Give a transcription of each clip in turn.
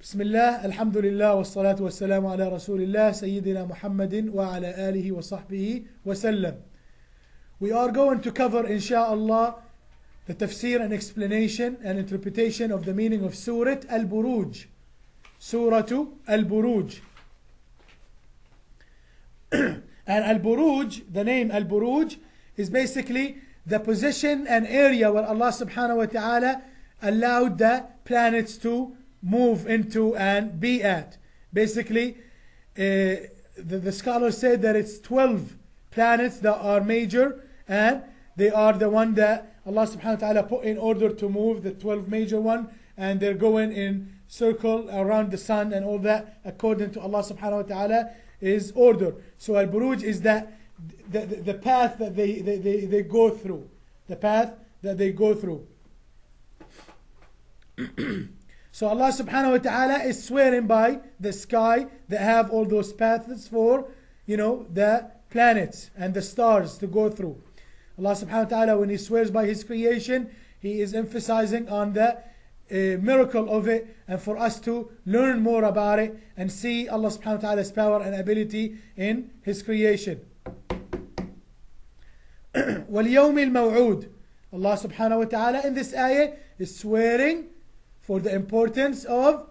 بسم الله الحمد لله والصلاة والسلام على رسول الله سيدنا محمد وعلى آله وصحبه وسلم. We are going to cover inshallah the tafsir and explanation and interpretation of the meaning of Surat Al Borooj. Surah Al Borooj. And Al Borooj, the name Al Borooj, is basically the position and area where Allah subhanahu wa ta'ala allowed the planets to move into and be at. Basically, the scholars say that it's 12 planets that are major, and they are the one that Allah subhanahu wa ta'ala put in order to move, the 12 major one, and they're going in circle around the sun and all that according to Allah subhanahu wa ta'ala is order. So Al-Buruj is that the path that they go through. The path that they go through. So Allah subhanahu wa ta'ala is swearing by the sky that have all those paths for, the planets and the stars to go through. Allah subhanahu wa ta'ala, when He swears by His creation, He is emphasizing on the miracle of it, and for us to learn more about it and see Allah subhanahu wa ta'ala's power and ability in His creation. وَالْيَوْمِ الْمَوْعُودِ. Allah subhanahu wa ta'ala in this ayah is swearing for the importance of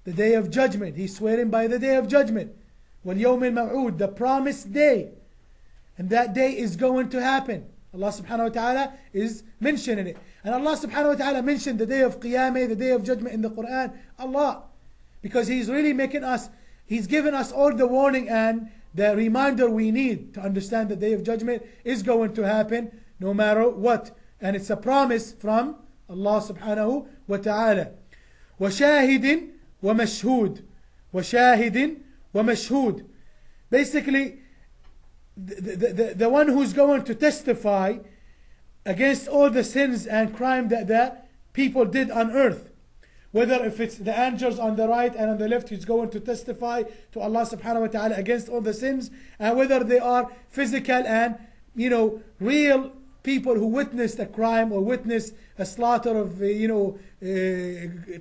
the day of judgment. He's swearing by the day of judgment. وَالْيَوْمِ الْمَوْعُودِ, the promised day. And that day is going to happen. Allah subhanahu wa ta'ala is mentioning it. And Allah subhanahu wa ta'ala mentioned the day of Qiyamah, the day of judgment in the Quran a lot. Because He's really He's given us all the warning and the reminder we need to understand the day of judgment is going to happen no matter what. And it's a promise from Allah subhanahu wa ta'ala. وَشَاهِدٍ وَمَشْهُودٍ. وَشَاهِدٍ وَمَشْهُودٍ. Basically, the one who's going to testify against all the sins and crime that the people did on earth. Whether if it's the angels on the right and on the left, He's going to testify to Allah subhanahu wa ta'ala against all the sins, and whether they are physical and real people who witnessed a crime or witnessed a slaughter of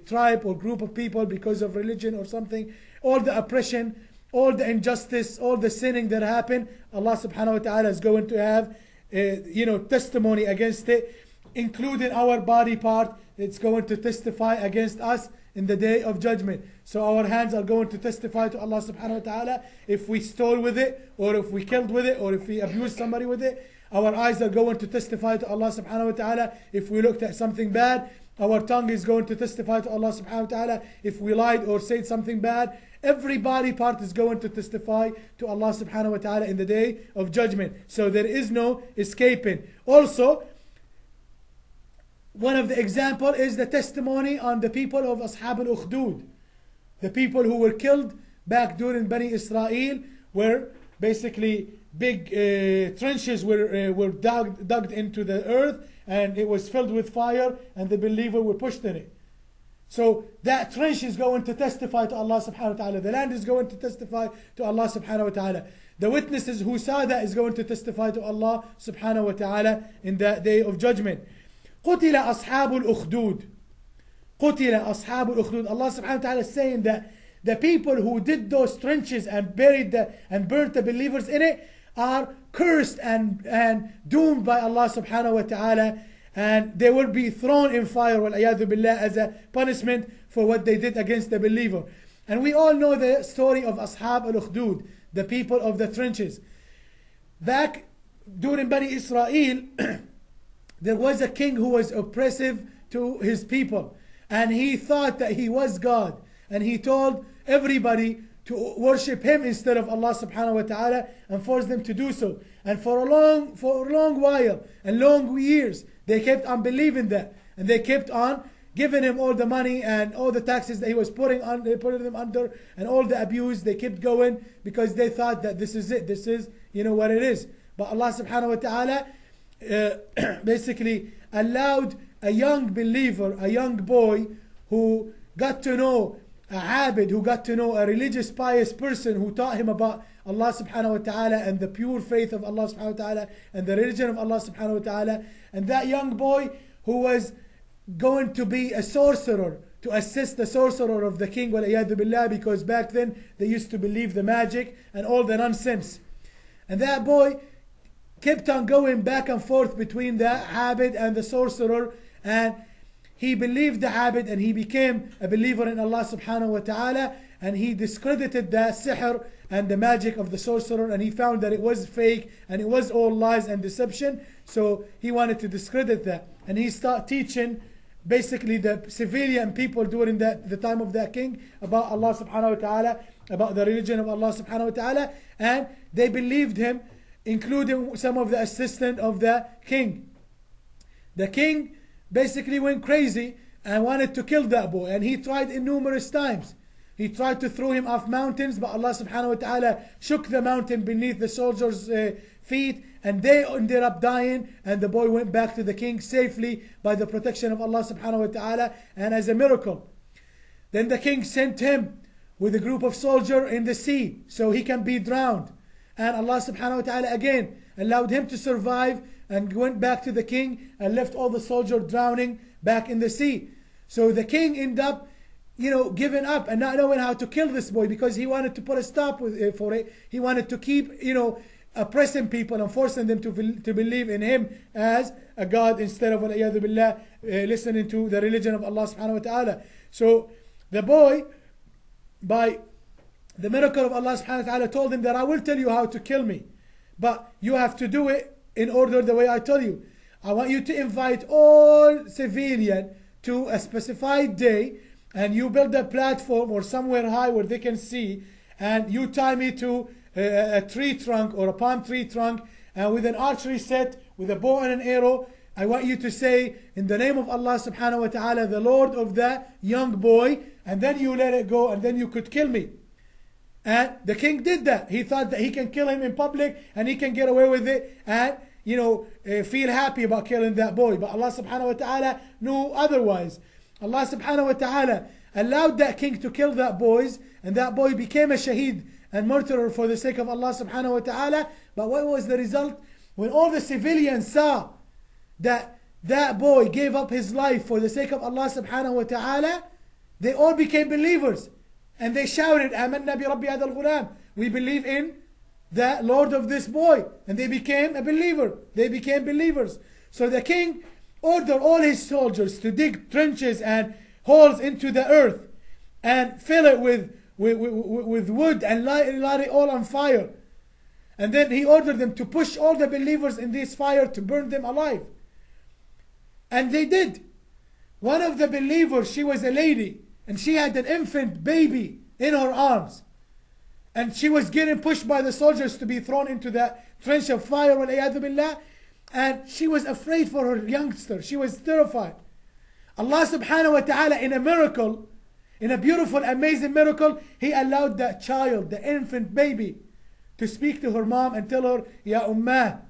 tribe or group of people because of religion or something, all the oppression, all the injustice, all the sinning that happened, Allah subhanahu wa ta'ala is going to have testimony against it, including our body part. It's going to testify against us in the day of judgment. So our hands are going to testify to Allah subhanahu wa ta'ala if we stole with it, or if we killed with it, or if we abused somebody with it. Our eyes are going to testify to Allah subhanahu wa ta'ala if we looked at something bad. Our tongue is going to testify to Allah subhanahu wa ta'ala if we lied or said something bad. Every body part is going to testify to Allah subhanahu wa ta'ala in the day of judgment. So there is no escaping. Also, one of the example is the testimony on the people of Ashab al-Ukhdud. The people who were killed back during Bani Israel, where basically big trenches were dug into the earth, and it was filled with fire, and the believer were pushed in it. So that trench is going to testify to Allah subhanahu wa ta'ala. The land is going to testify to Allah subhanahu wa ta'ala. The witnesses who saw that is going to testify to Allah subhanahu wa ta'ala in that day of judgment. قُتِلَ أَصْحَابُ الْأُخْدُودِ. قُتِلَ أَصْحَابُ الْأُخْدُودِ. Allah subhanahu wa ta'ala is saying that the people who did those trenches and buried and burnt the believers in it are cursed and doomed by Allah subhanahu wa ta'ala, and they will be thrown in fire وَالْعِيَاذُ بِاللَّهِ as a punishment for what they did against the believer. And we all know the story of Ashab al-Ukhdud, the people of the trenches. Back during Bani Israel, there was a king who was oppressive to his people, and he thought that he was God, and he told everybody to worship him instead of Allah subhanahu wa ta'ala, and forced them to do so. And for a long while and long years, they kept on believing that, and they kept on giving him all the money and all the taxes that he was putting them under, and all the abuse. They kept going because they thought that this is it, this is what it is. But Allah subhanahu wa ta'ala basically allowed a young believer, a young boy who got to know a abid, who got to know a religious pious person who taught him about Allah subhanahu wa ta'ala and the pure faith of Allah subhanahu wa ta'ala and the religion of Allah subhanahu wa ta'ala. And that young boy who was going to be a sorcerer to assist the sorcerer of the king, وَالْعِيَاذُ بِاللَّهِ, because back then they used to believe the magic and all the nonsense. And that boy kept on going back and forth between the Abid and the sorcerer, and he believed the Abid and he became a believer in Allah subhanahu wa ta'ala, and he discredited the sihr and the magic of the sorcerer, and he found that it was fake and it was all lies and deception. So he wanted to discredit that, and he started teaching basically the civilian people during the time of that king about Allah subhanahu wa ta'ala, about the religion of Allah subhanahu wa ta'ala, and they believed him, including some of the assistant of the king. The king basically went crazy and wanted to kill that boy, and he tried in numerous times. He tried to throw him off mountains, but Allah subhanahu wa ta'ala shook the mountain beneath the soldiers' feet, and they ended up dying, and the boy went back to the king safely by the protection of Allah subhanahu wa ta'ala and as a miracle. Then the king sent him with a group of soldiers in the sea so he can be drowned, and Allah subhanahu wa ta'ala again allowed him to survive and went back to the king and left all the soldiers drowning back in the sea. So the king ended up giving up and not knowing how to kill this boy, because he wanted to put a stop for it. He wanted to keep oppressing people and forcing them to believe in him as a god instead of وَالْعِيَاذُ بِاللَّهِ listening to the religion of Allah subhanahu wa ta'ala. So the boy, by the miracle of Allah subhanahu wa ta'ala, told him that I will tell you how to kill me, but you have to do it in order the way I tell you. I want you to invite all civilians to a specified day, and you build a platform or somewhere high where they can see, and you tie me to a tree trunk or a palm tree trunk, and with an archery set, with a bow and an arrow, I want you to say, in the name of Allah subhanahu wa ta'ala, the Lord of the young boy, and then you let it go, and then you could kill me. And the king did that. He thought that he can kill him in public and he can get away with it and feel happy about killing that boy. But Allah subhanahu wa ta'ala knew otherwise. Allah subhanahu wa ta'ala allowed that king to kill that boy, and that boy became a shaheed and martyr for the sake of Allah subhanahu wa ta'ala. But what was the result? When all the civilians saw that that boy gave up his life for the sake of Allah subhanahu wa ta'ala, they all became believers. And they shouted, "Amanna bi Rabbi hadha al-ghulam." We believe in the Lord of this boy. And they became a believer. They became believers. So the king ordered all his soldiers to dig trenches and holes into the earth and fill it with wood and light it all on fire. And then he ordered them to push all the believers in this fire to burn them alive. And they did. One of the believers, she was a lady, and she had an infant baby in her arms. And she was getting pushed by the soldiers to be thrown into the trench of fire, وَالْعِيَاذُ بِاللَّهِ. And she was afraid for her youngster. She was terrified. Allah subhanahu wa ta'ala, in a miracle, in a beautiful, amazing miracle, He allowed that child, the infant baby, to speak to her mom and tell her, "Ya ummah,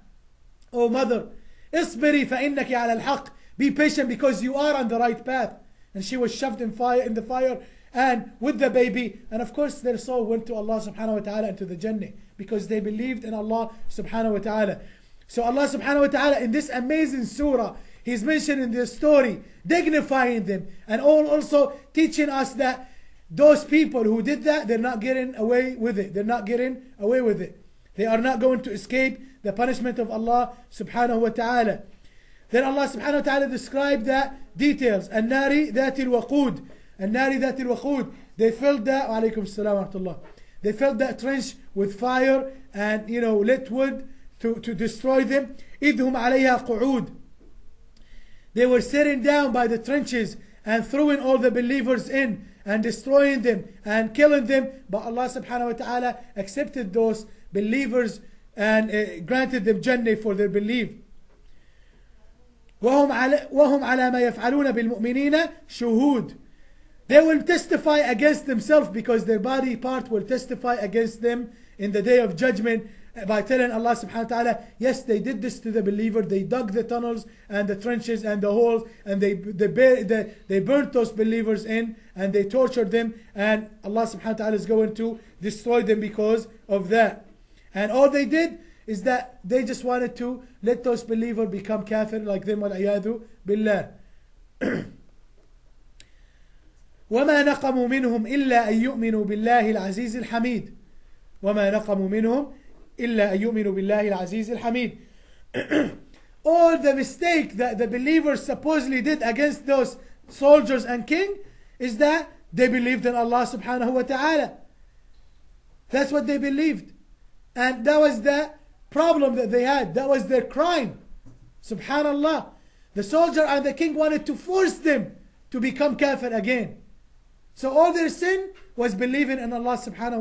oh mother, اصبري فإنك على الحق." Be patient because you are on the right path. And she was shoved in the fire and with the baby, and of course their soul went to Allah subhanahu wa ta'ala and to the Jannah, because they believed in Allah subhanahu wa ta'ala. So Allah subhanahu wa ta'ala, in this amazing surah, He's mentioning this story, dignifying them, and also teaching us that those people who did that, they're not getting away with it. They're not getting away with it. They are not going to escape the punishment of Allah subhanahu wa ta'ala. Then Allah subhanahu wa ta'ala described the details. النار ذات الوقود. النار ذات الوقود. They filled that, وعليكم السلام ورحمة الله. They filled that trench with fire and lit wood to destroy them. إذ هم عليها قعود. They were sitting down by the trenches and throwing all the believers in and destroying them and killing them. But Allah subhanahu wa ta'ala accepted those believers and granted them Jannah for their belief. وهم على ما يفعلون بالمؤمنين شهود. They will testify against themselves, because their body part will testify against them in the day of judgment by telling Allah subhanahu wa ta'ala, yes, they did this to the believer. They dug the tunnels and the trenches and the holes, and they burnt those believers in, and they tortured them, and Allah subhanahu wa ta'ala is going to destroy them because of that. And all they did is that they just wanted to let those believers become kafir like them, وَالْعِيَاذُ بِاللَّهِ. وما نقموا منهم إلا أن يؤمنوا بالله العزيز الحميد. وما نقموا منهم إلا أن يؤمنوا بالله العزيز الحميد. All the mistake that the believers supposedly did against those soldiers and king is that they believed in Allah subhanahu wa ta'ala. That's what they believed. And that was the problem that they had. That was their crime. Subhanallah. The soldier and the king wanted to force them to become kafir again. So all their sin was believing in Allah subhanahu wa ta'ala.